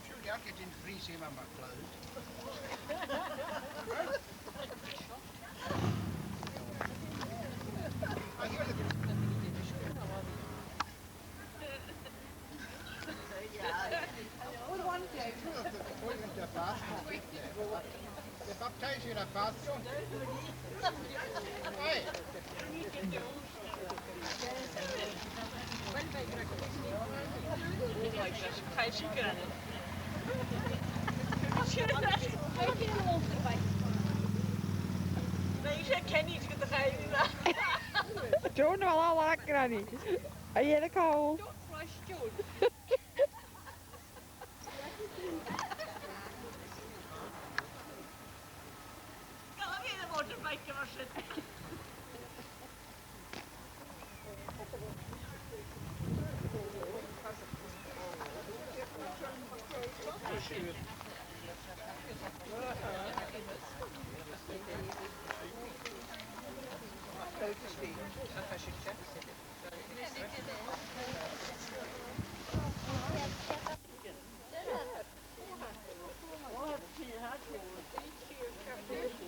Surely I'll get in to freeze him on my clothes. De baptise la passion. Hey. John wel al lekker aan die. En jij de kou.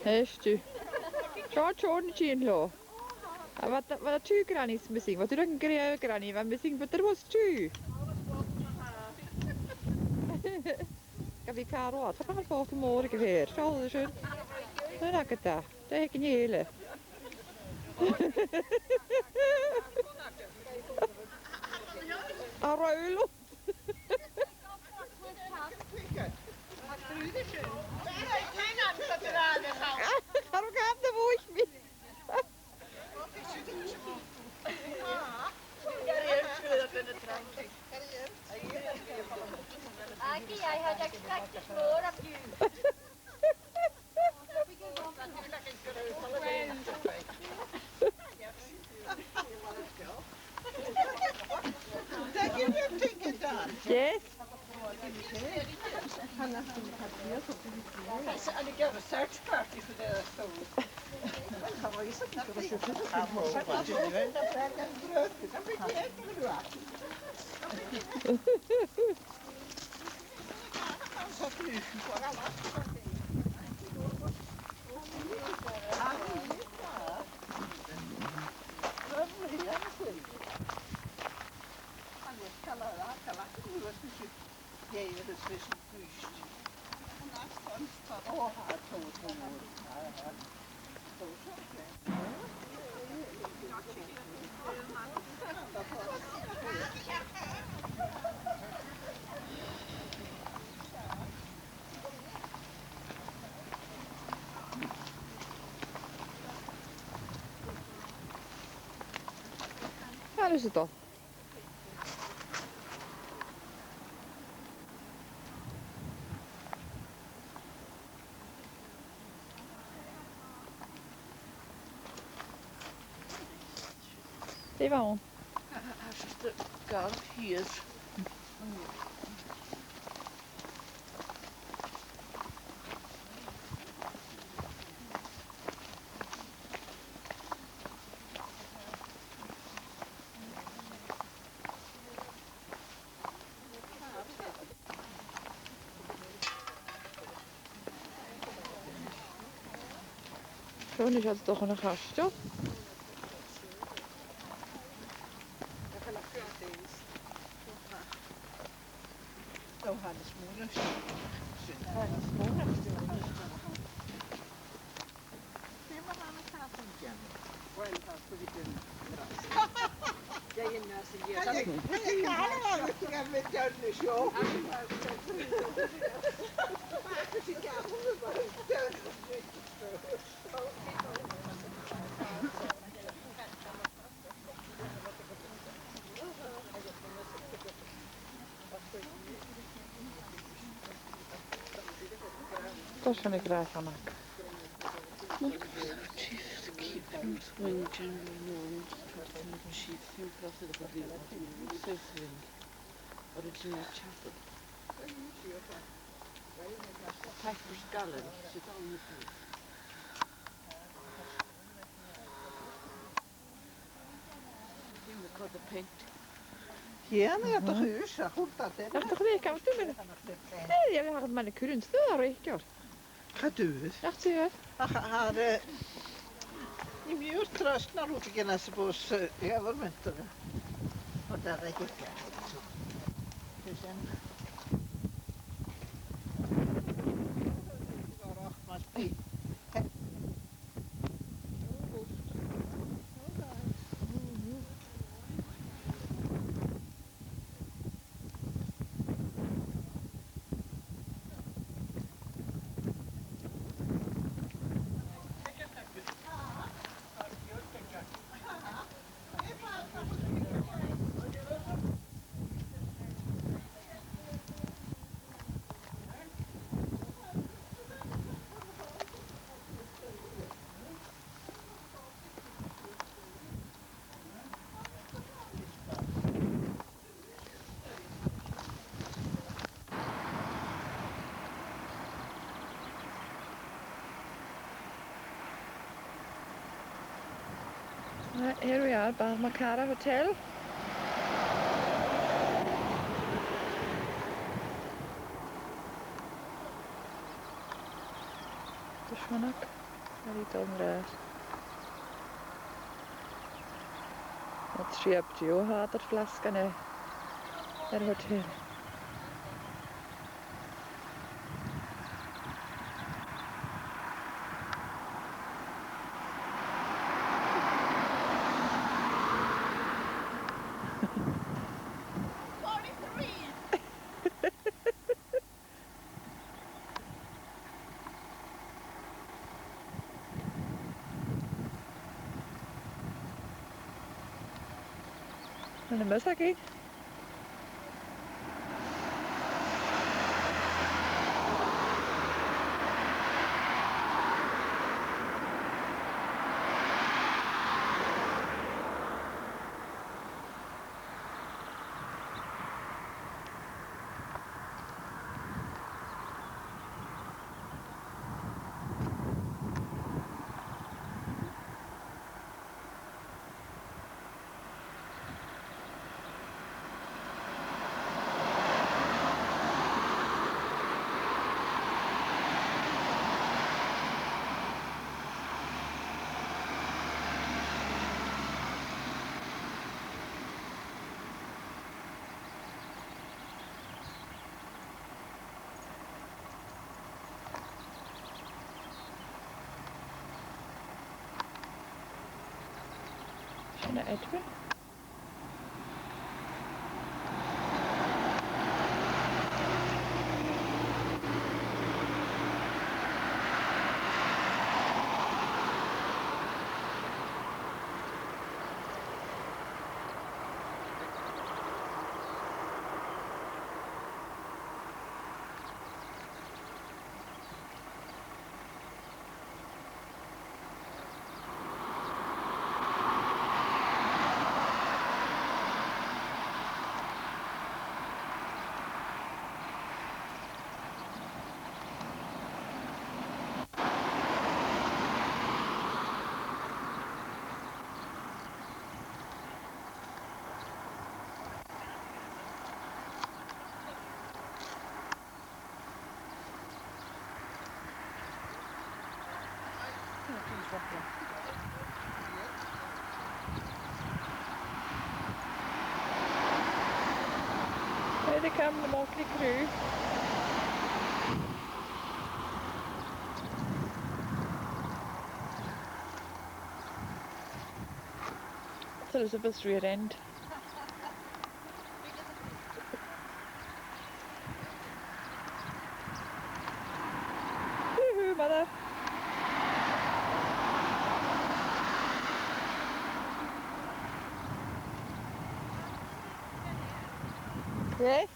Hörst du? Schon Jean lo. Wat tu granny missing? Wat doe dan granny? Wat missing but there was two. Heb ik haar wat? Wat gaan we volgende morgen weer? Zal er zijn? Dan heb ik het daar. Dat heb ik niet hele. Arroyo. Daarom gaat de woord mee. Aki, jij had expected more of you. Yes. And you get a search party for the soul. Waar is het dan? Even on. God, he is. Zo, nu zat er toch een gastje. Tuossa ne gräsarna. Chief keep him swing generally known as chief him process of the so swing original chapel. Piper's Gallery, sit on the booth. You got the paint. Hienoja tuossa yssä hultaten. Dacht ik, kan het doen? Nee, jag har man kunst där ikor. Gaat u? Dacht je? Har nimi just tröstnar ruutikenässä pois governmentille. Och där är det. Sen. Here we are, Balmacara Hotel. Tuossa lite området. Att köpte ju hatat flaskan är hotell. Ano ba sakit? Schöner Edwin. Here they come, the Motley crew. It's Elizabeth's rear end. Yes?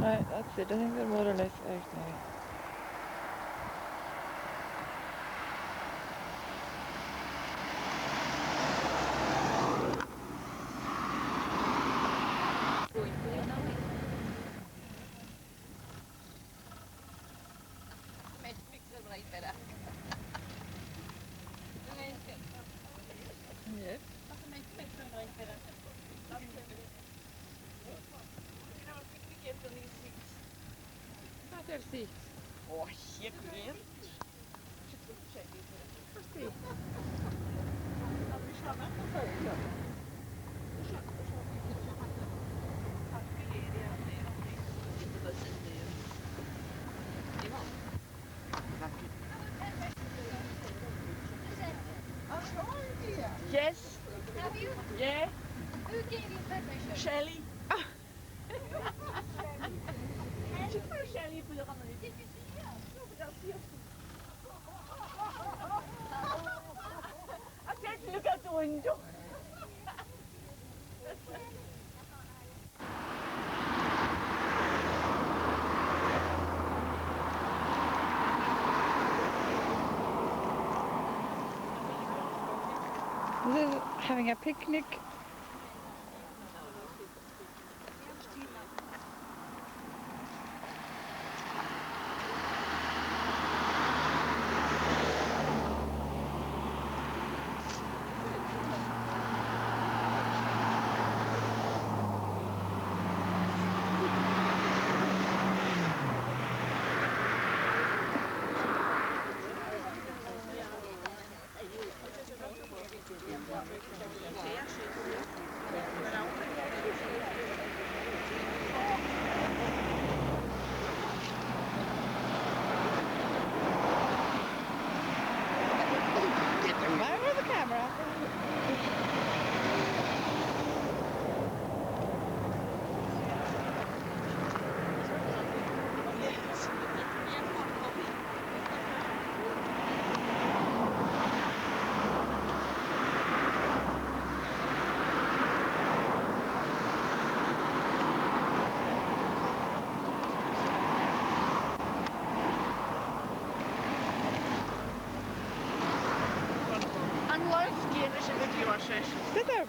Right, that's it. I think they're more or less out now. Yeah. Ah, there see. Oh, shit, man. See. Yes, Have you? yeah, Who gave you permission? Shelley. Did you see her? I said to look out the window. This is having a picnic.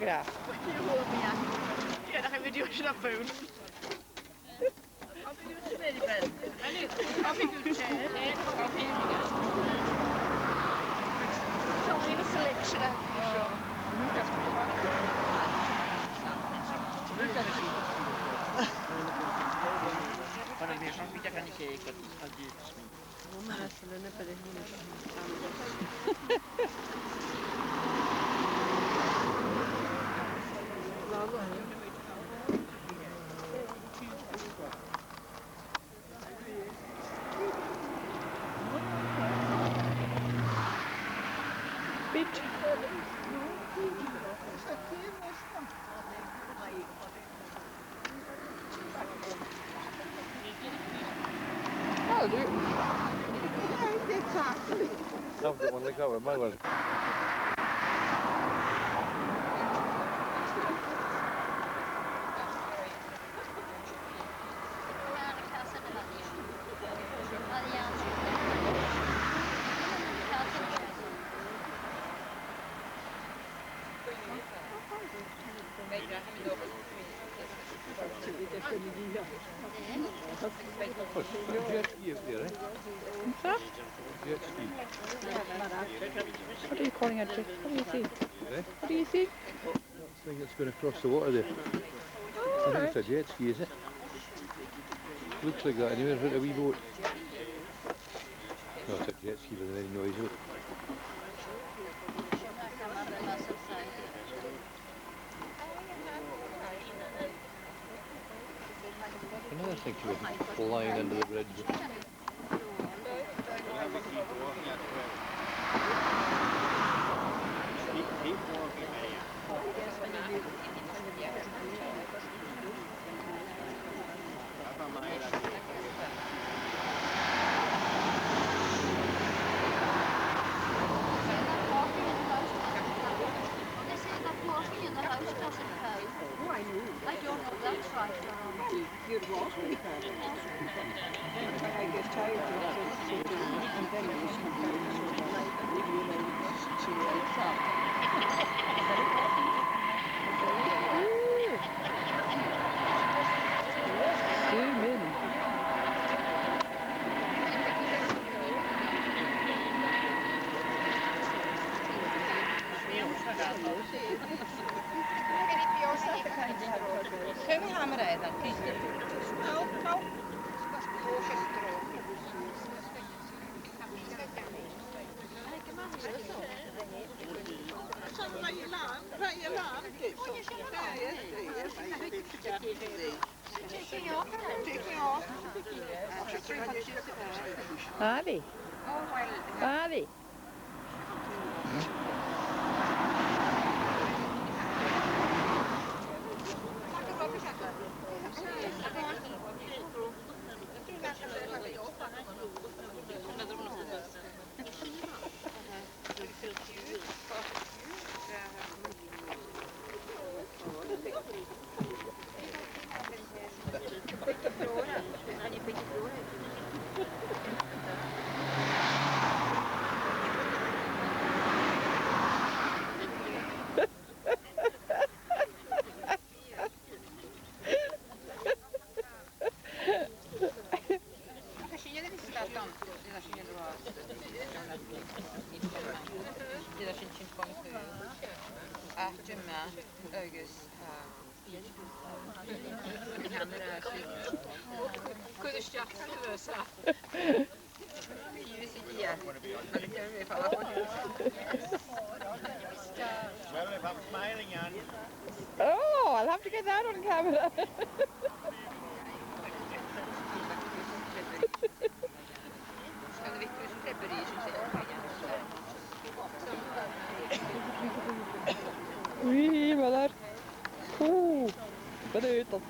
gra. Ja, dan gaan we die snappen. Of ik doe het ben. Of ik doe het zo in de selectie. Para ver só mitä kanike ikot aldi. Mamma adesso non è per il Bitch. Ja, du. I've got one like that with my one. Jet ski up there, eh? Jet ski. What are you calling a jet? What do you see? Eh? What do you see? I think it's going across the water there. I think it's a jet ski, is it? Looks like that anyway, it's a wee boat. No, it's a jet ski with a very noisy. Another thing she was flying under the bridge. I don't know, that's right. You'd walk with her. When I get tired of it, and then she wakes up. Zoom in. Kunnen we gaan rijden? Ali. Ali. Well, if I'm smiling on you. Oh, I'll have to get that on camera. Ui, vad där. Vad är det utåt?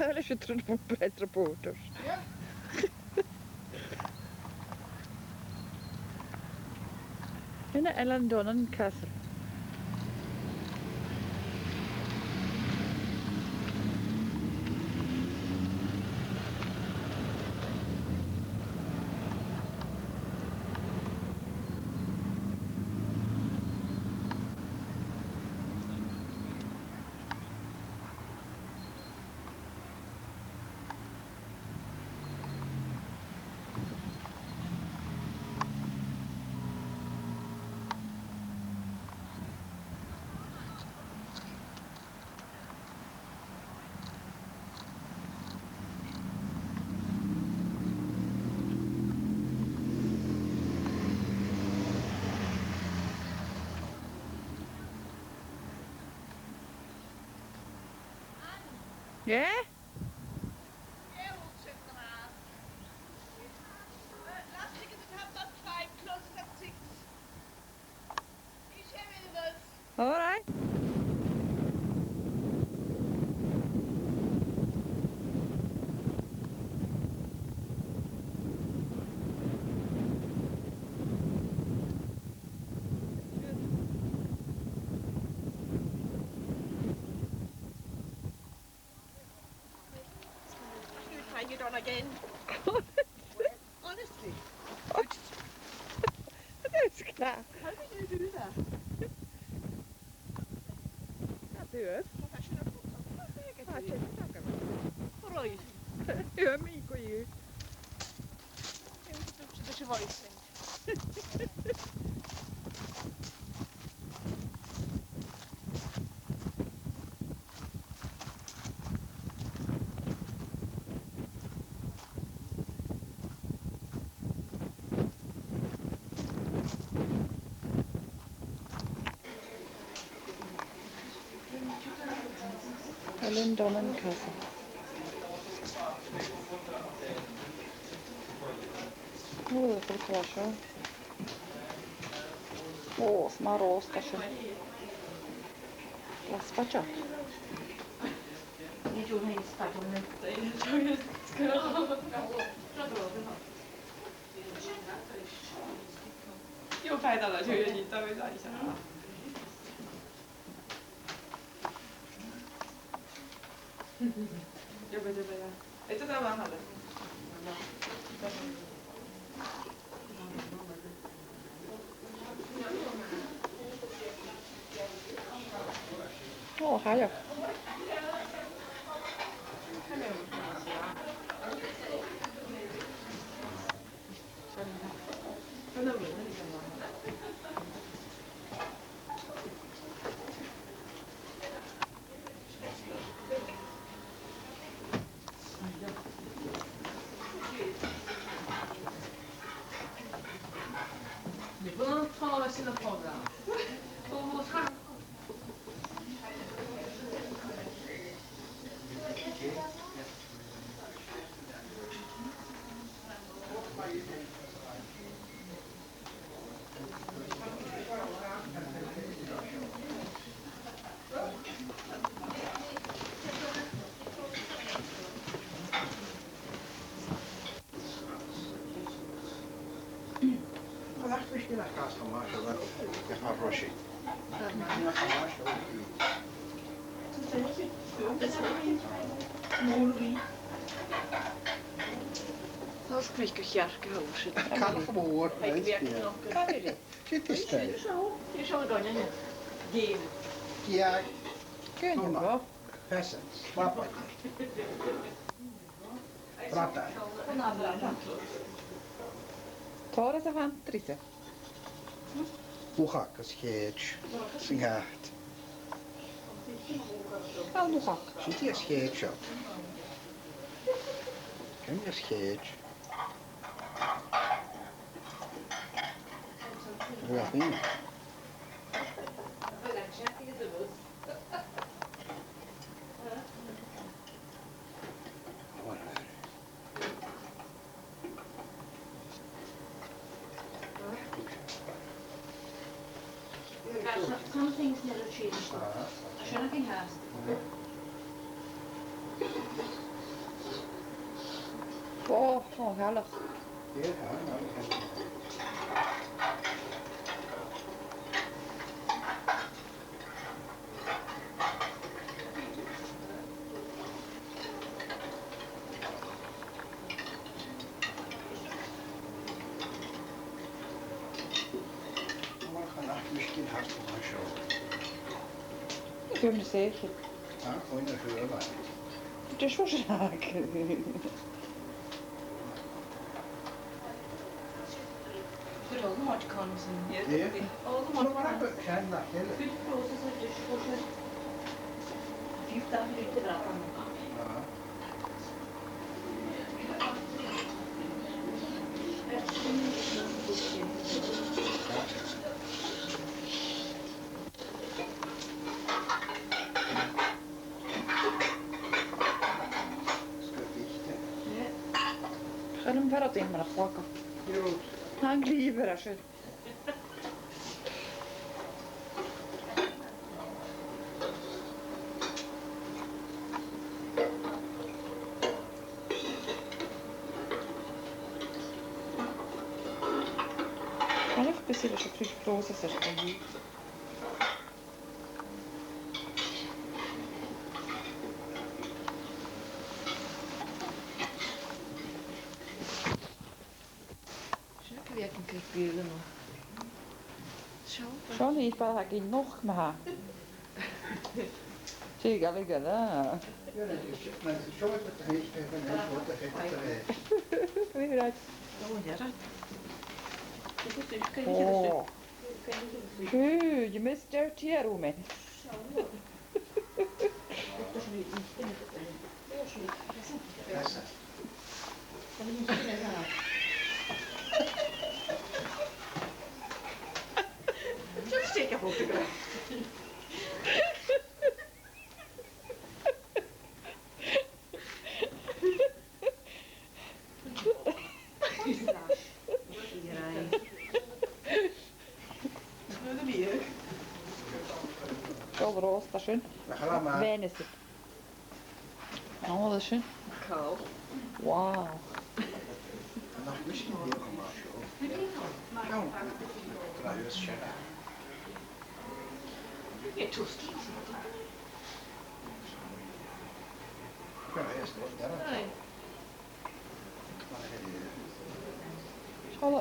Älä se trud på bättre portos. Henne är Londonen Castle. Ja? All right. Hang it on again. Honestly. That's klar. How did you do that? That's good. I should have put some Ah, check it out. Right. Hör mig och ju. Det ska vara istängt. Londonen Castle. Прекрасно. О, смороз даже. Ласпачак.又拍到了，就你稍微转一下。要不这边？哎，这个蛮好的。Åh, här ja. Sina poddar. Och han... Laat eens naar kaas gaan maken, dan ik ga rosje. Dat is een beetje jarke hoofd. Kan gewoon, weet je. Kan je Zit eens tijd. Je zou dan niet. Ja, Kyllä vaan. peasants, vapaa. Prata. Ta det så fantrise. Luchak as cage. Sy'n gart. Wel, nhw hoc. Sy'n ti as cage siop? Cym as cage. Rwy'n fi. Some things never change. Sian ac yn has. O, halwch. Ie, ha. Misschien hard voor mijn show. Ik heb het zeker. Ja, gewoon een geur maar. Het is wel zaak. Good old much comes in. Ja. All the Maar much wat comes. heb ik geen dag hele? Good process of dishwasher. You've done it to that one. Ja. Gaan hem verder in met een plakken. Goed. Hang liever als je. En even precies als je terug proces is van hier. Sian ac yn cael gwyl yno. Sian. Zo niet, maar ga ik nog maar. Zie ik al ik dat. Ja, maar zo is het niet even net wat er heeft. Weer uit. Oh, ja, dat. Oh. Je mist dirty hier, Roemen. Besser. Dat is zeker goed. Zo roos, dat is schön. We gaan maar. Wijn is het. Oh, dat is schön. Koud. Wauw. Nog misschien heel gemaakt. Nou, dat is schön. Je toest. Ja, eerst wel. Nee.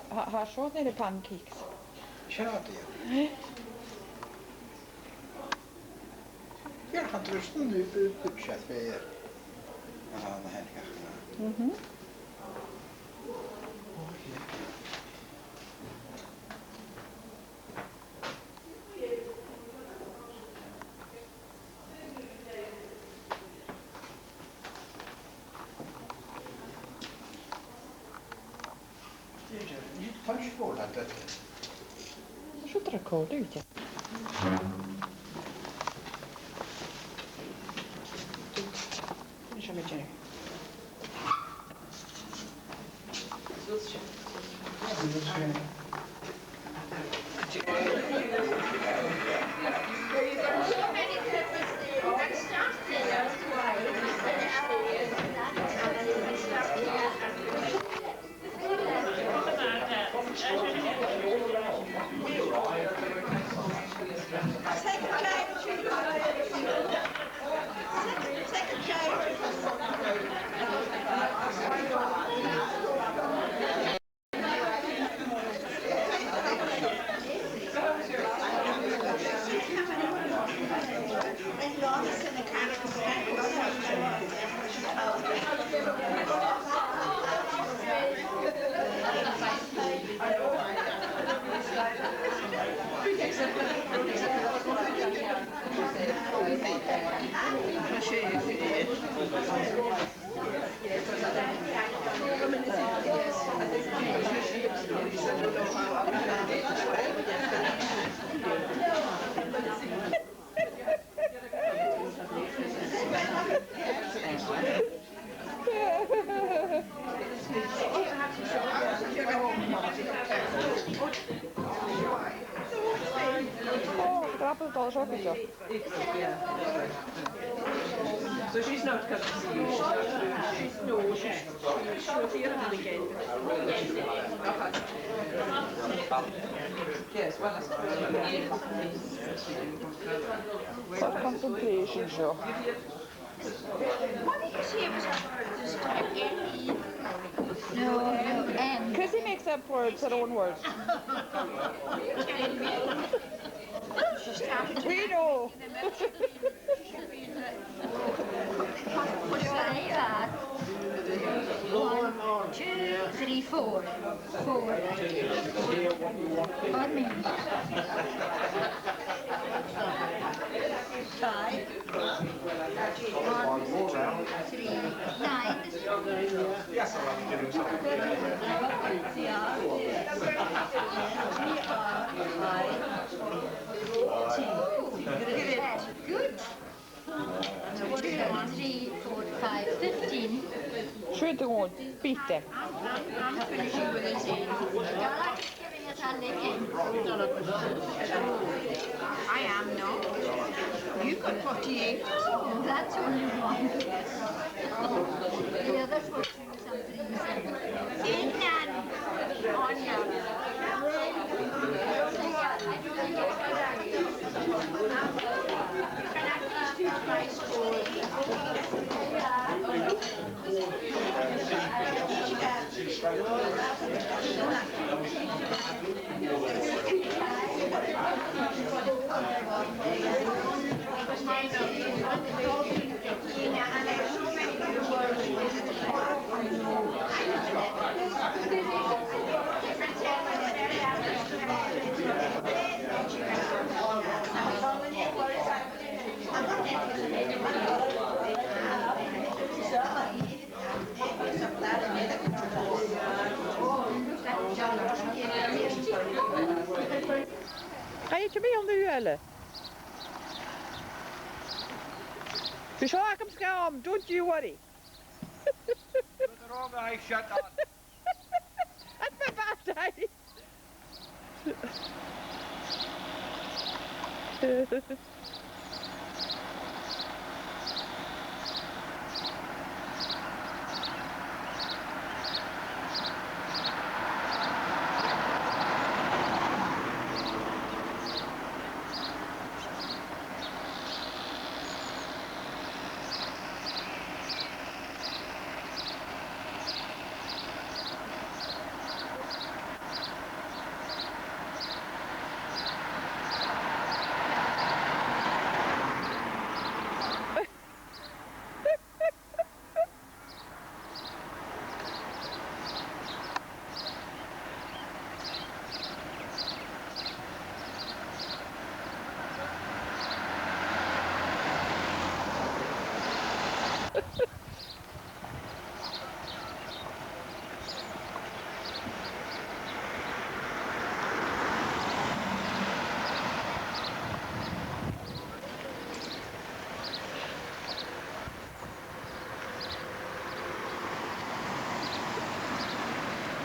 Har så nere pancakes. Tjata, ja. Jag har tröstat nu på budget för er. Ja, det här kanske. Mhm. Punch bowl att det. Що таке дивіться? Що ми чекаємо? So many peppers there. That stuff there is Grabbelt all shoppies up. So she's not coming to see you. She's here again. Yes, well, I What concentration show. What did you say was this time? N-E? No, N. Chrissy makes up words, her own words. You're telling me. She started to We know. What say that? 1, 2, 3, 4. 4. Pardon me. 5. 1, 2, 3, 9. Good. 2, 3, 4, 5, 15. Should go on, beat them. I'm finishing with a 10. You're like giving it a licking. I am not. You've got 48. Oh, that's only one. The others were 2 something. In and on Ga je het mee onder huilen? Dus hou ik hem schaam, don't you worry. Put the wrong eye shut on. Het is mijn bad,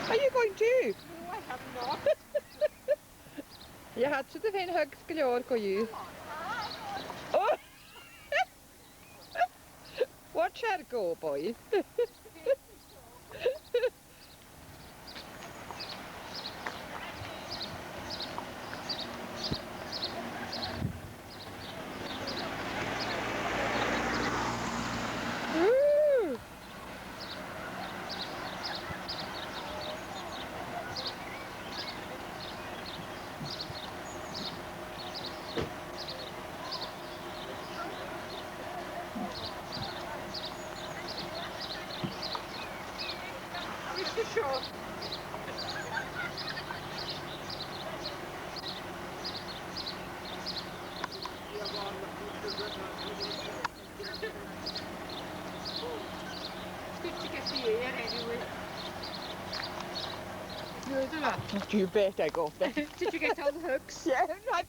Are you going too? No, I have not. Je had zo te veel hugs gehoord, kon je? Oh! Watch her go, boy. Woo! Mr. Shaw. It's good to get the air anyway. You better go. Did you get all the hooks? Yeah, right.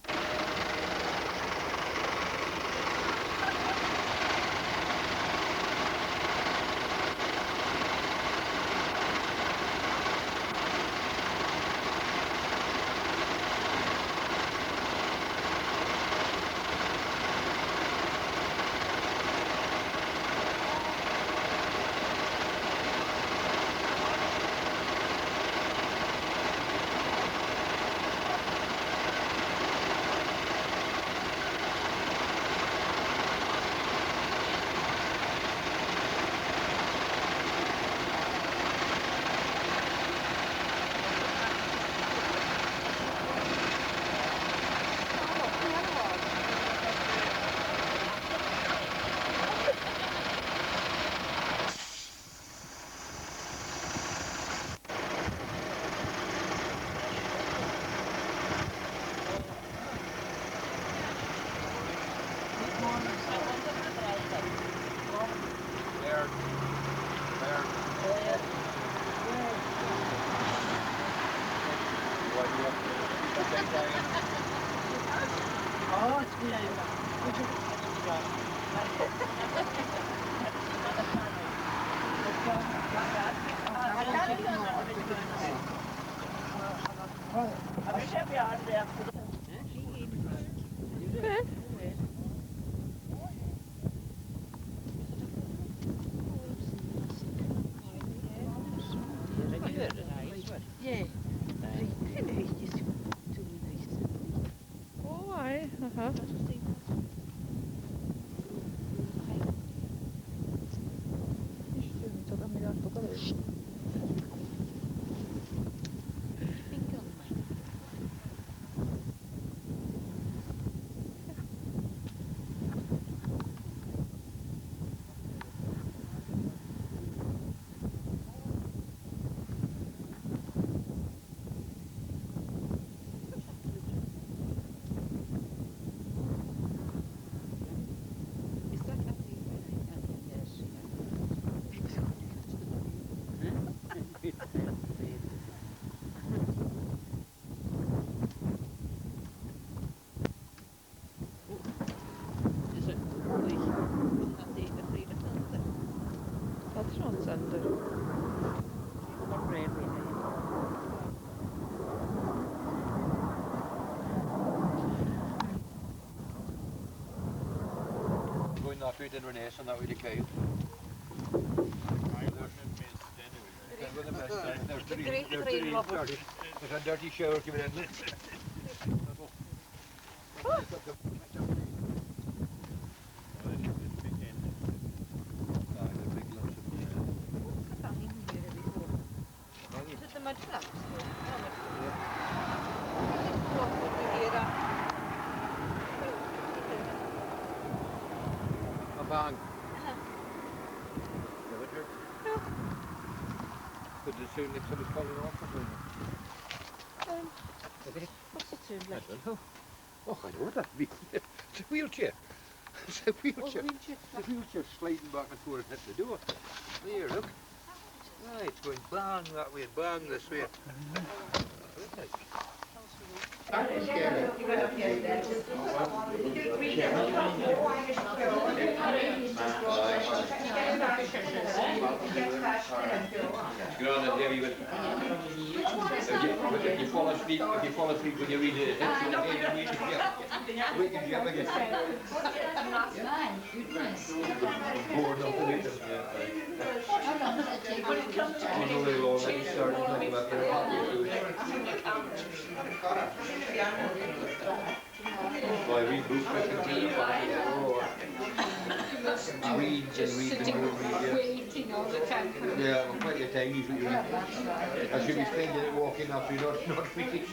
Oh, it's good. Oh, aye. Aha. That's not center. Going that way, then Renee's and that way to Kyle. There's a dirty shower coming in. A bang. Never heard. Could it soon like somebody's falling off or something? What's the term I like? don't know. Oh, I know what that means. It's a wheelchair. It's a wheelchair. The wheelchair sliding back and forth at the door. There, look. Right, it's going bang that way, bang this way. Go on and heavy with. If you fall asleep, when you read it, wake you up again. Bored up with it. Really long, and you start talking about your well, I read books and read and read and read. Waiting all the time. Yeah, well, quite a time usually. I should be spending it walking after not reading.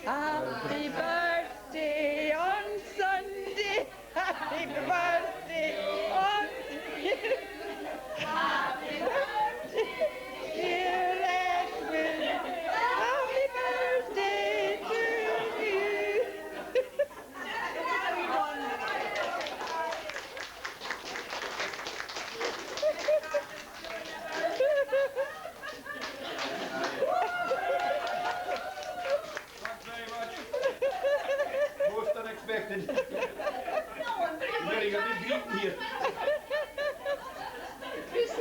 Happy birthday on Sunday. Happy birthday on Happy birthday, dear Edwin. Happy birthday to you. Thanks very much. Most unexpected. You're getting a big beating here.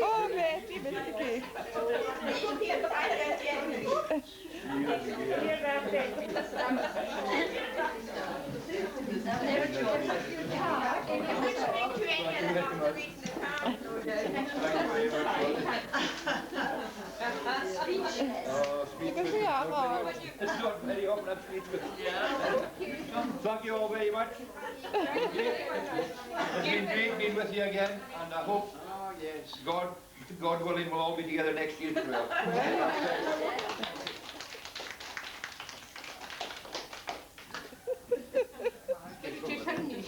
Oh, Betty, Betty. Because we are It's not very often I'm speechless. Thank you all very much. It's been great being with you again, and I hope God willing, we'll all be together next year as well.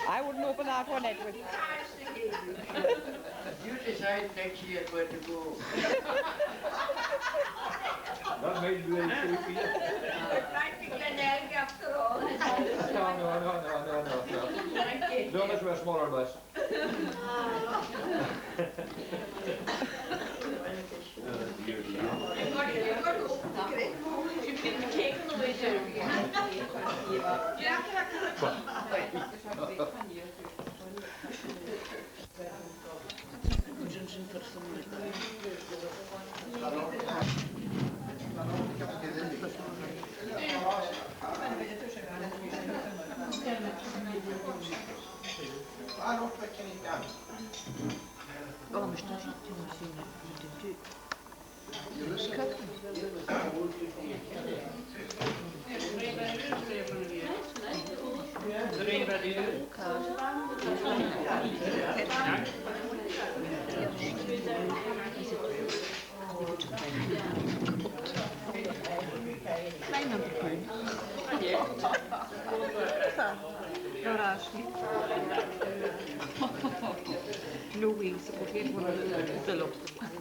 I wouldn't open that one, Edward. You decide next year where to go. That made me really silly for you. It might be Glenelg after all. No. Don't let a smaller bus. You've got to open the great Louise, porque é uma pelo tipo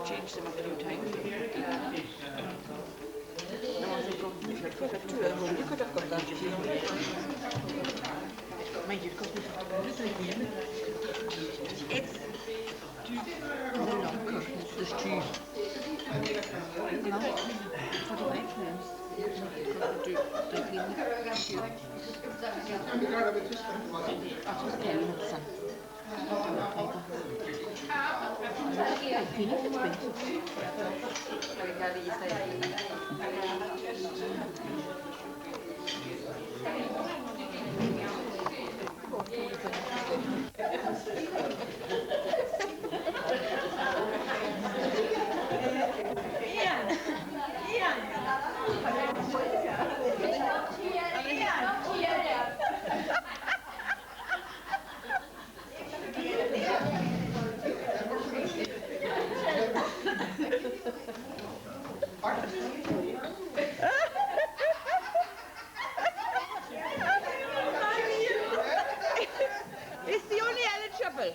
change them a few times. No, I think you could have got that. Mind you, it's the long curtains, the street. For the white ones. It's the only eligible.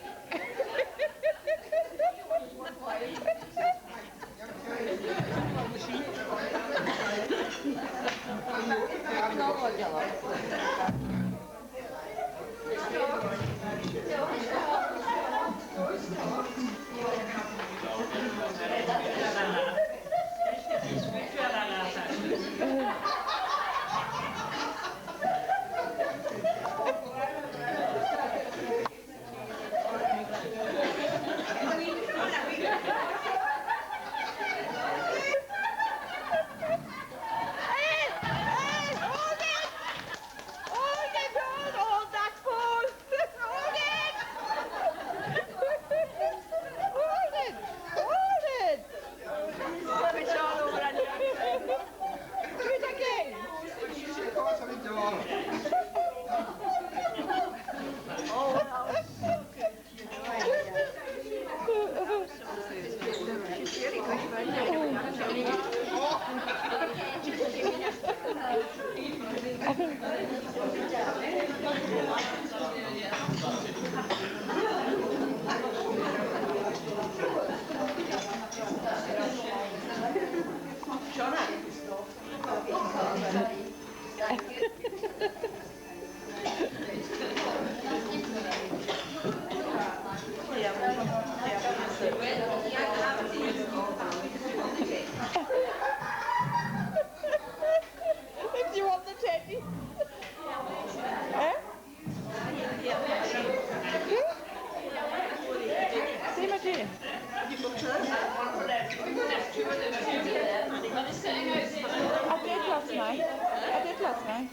If you want the teddy. Eh? See my dear. I did last night.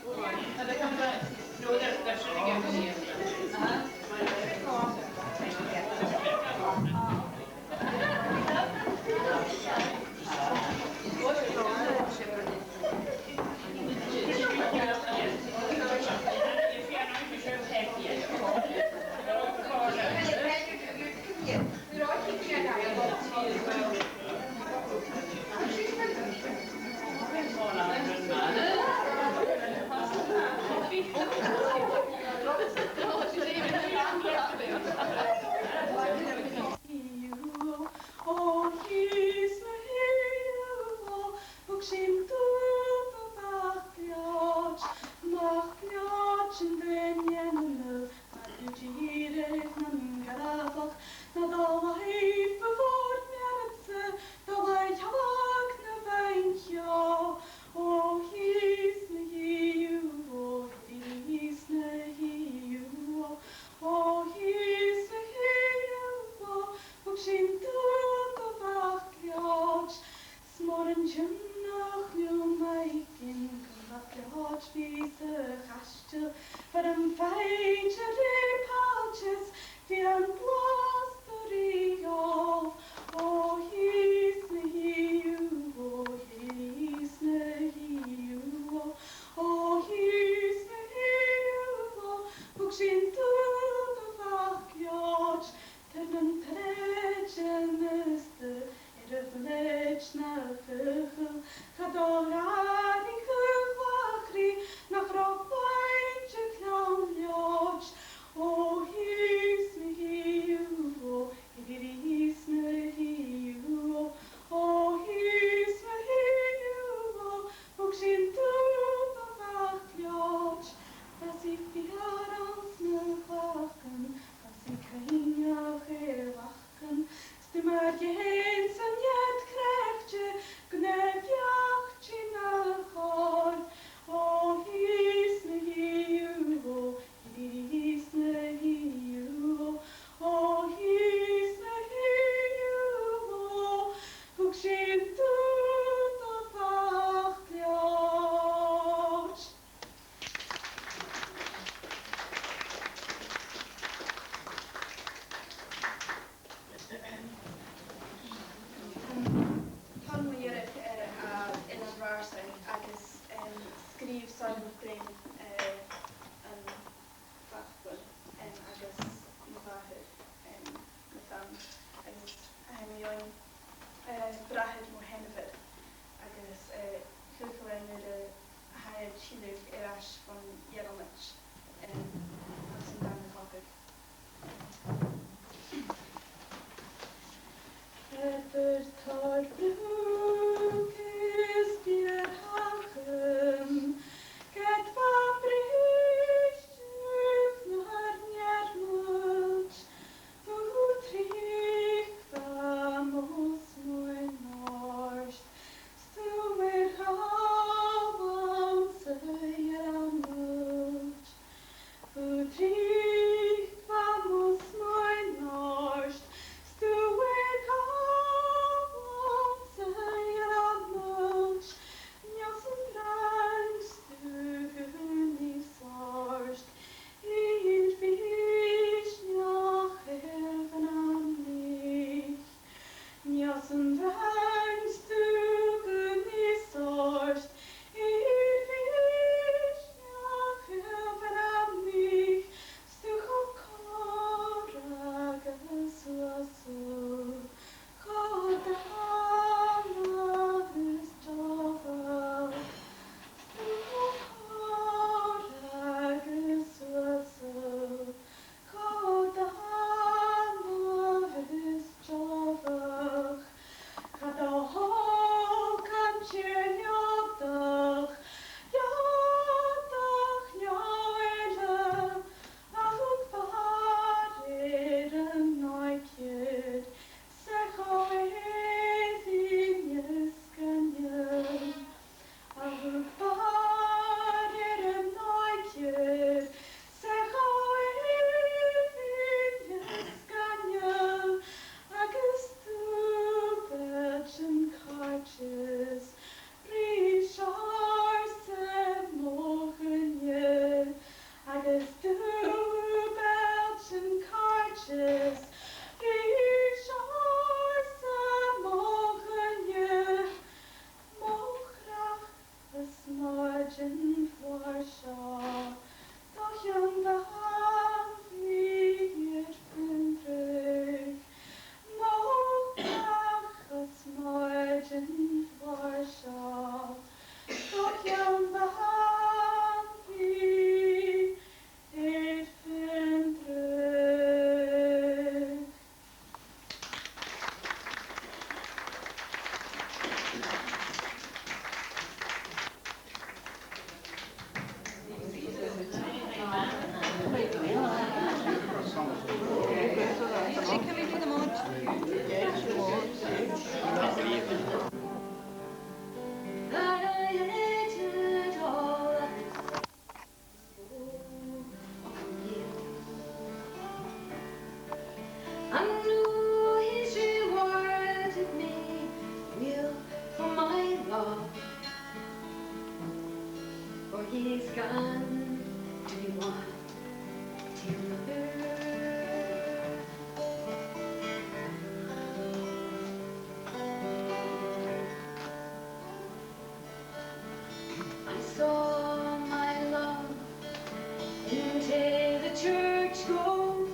go,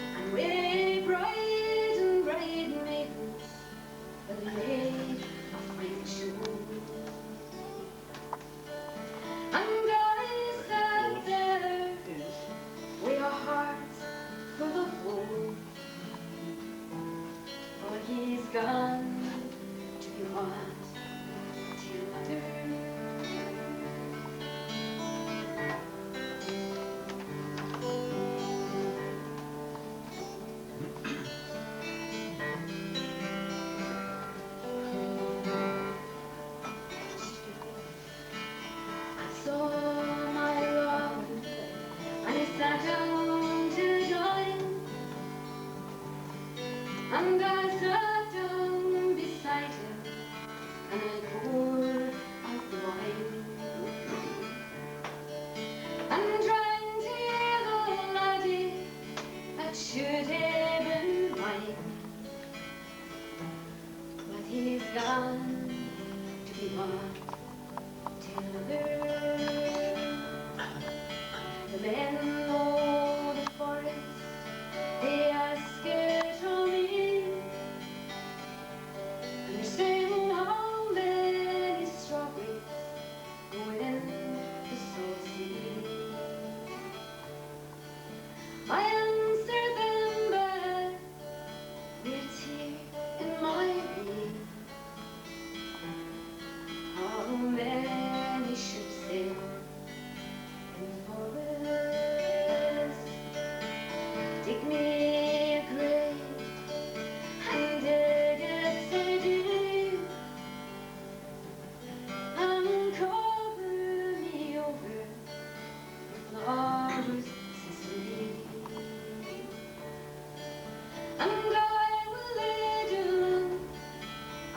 and with bride and bridesmaids will lay a fine show. And I sat there with a heart full of woe, for he's gone to be what till mother. I saw my love and he sat down to dine, and I sat down beside him and I poured out the wine, and trying to hear the laddie that should have been mine, but he's gone to be what till mother. The men know the forest, they ask it of me, and they're saying how many strawberries go in the salt sea. I answer them back with a tear in my eye. How many ships sail in the forest? Dig me a grave and dig it so deep, and cover me over with flowers Sicily, and I will lay down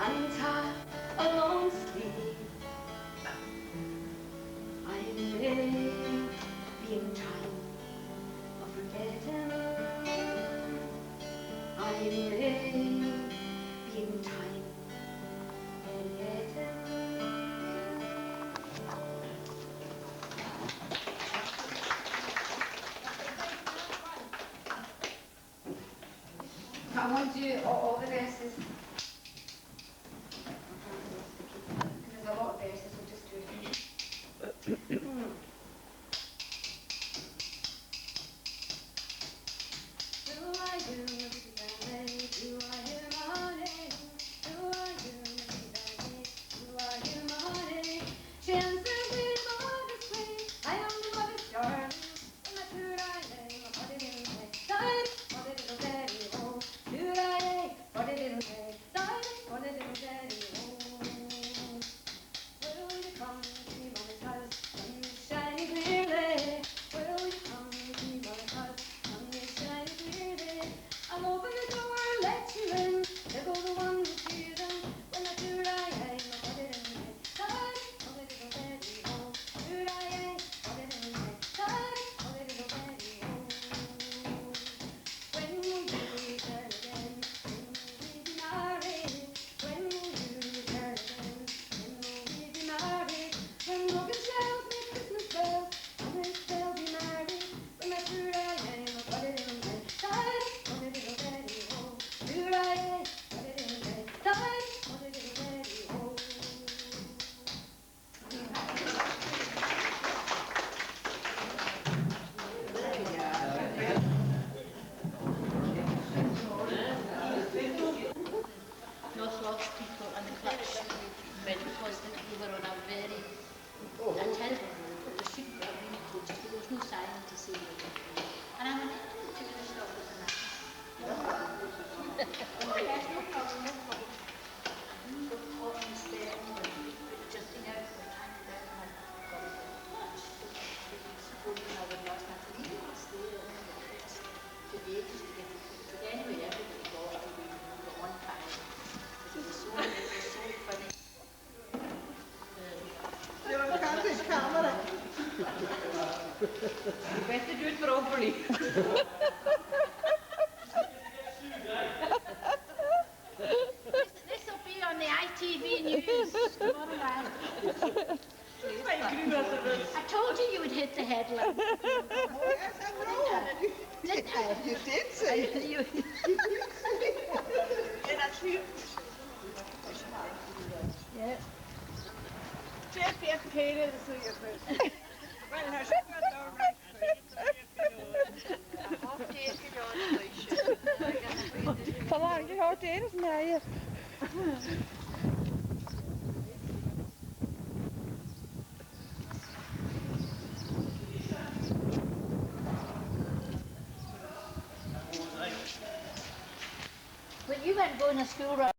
and tie a long sleeve. I may be in time of forgetting, I may be in time of forgetting. I want to do all the verses. There's a lot of verses, we'll just do it. Do I do Mississippi? Do I hear my name? Do I do Mississippi? Do I hear my name? She answers me modestly, I am the modest darling. And that's who I am, what it is say. Darling, what it is daddy, oh. Do I, what it is say. Darling, what it is daddy, oh. Will you come to my house, sun is shining clearly? Will you come to my house, sun is shining clearly? I'll open the door, let you in. There go the one who sees them. When I do right, I know what it is. Darling, what it is daddy, oh. Do right, what it is. Darling, what it is daddy, oh. When will you return again? When will we be married? When will you return again? When will we be married? When broken shells make Christmas bells, and we shall be married. When I do right, I know what it is. Darling, what it is daddy, oh. Do right, what it is. Darling, what it is daddy, oh. Not lots of people and the clutch when because we were on a very a terrible road. The sheep were really close, but there was no sign to say anything. And I went, to the stop with an oh yes, no problem, no problem. The phones there, just in out the time there, and I got it much. Supporting our last night, and he was there, and it's to be able to get it. But anyway, everybody got it, we got one time. It was so funny. You're on candid camera. You better do it properly. This will be on the ITV news tomorrow night. I told you you would hit the headline. Didn't I? You did say it. You, Yeah, that's you. yeah. Jeff, you paid it, so you could. Well, her shit went down right. Så langt jeg har det, så er jeg. But you weren't going to school, right?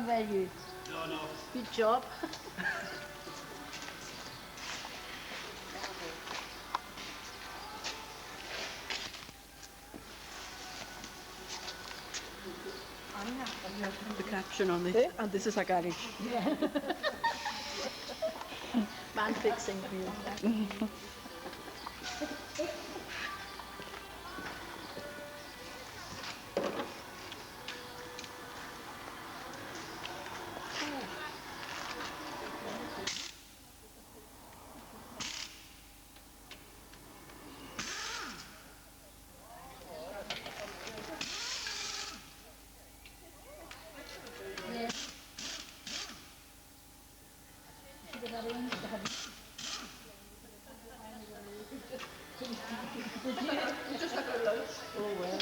Were you? No, no. Good job. The caption on it, and this is a garage. Man fixing for you. Yeah. Should have had in, should have had. Did you? Just like a lunch. Oh well.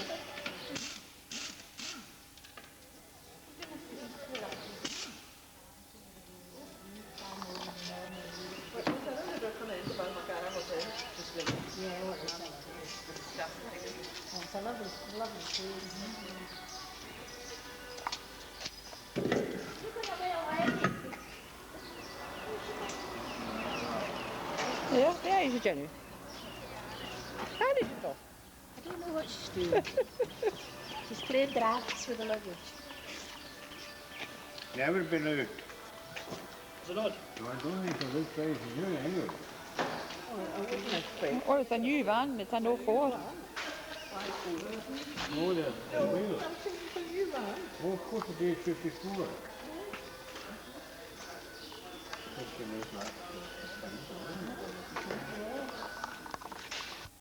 Yeah, what is that? Oh, it's a lovely, lovely place. Ja, det er ikke Jenny. Er det ikke da? I don't know what she's doing. She's playing drafts with the luggage. Never been out. Is it odd? No, I don't think so. This place is new anyway. Åh, det er en ny van, det er nå for. No, the wheel. Oh, of course it is 54. Question is not.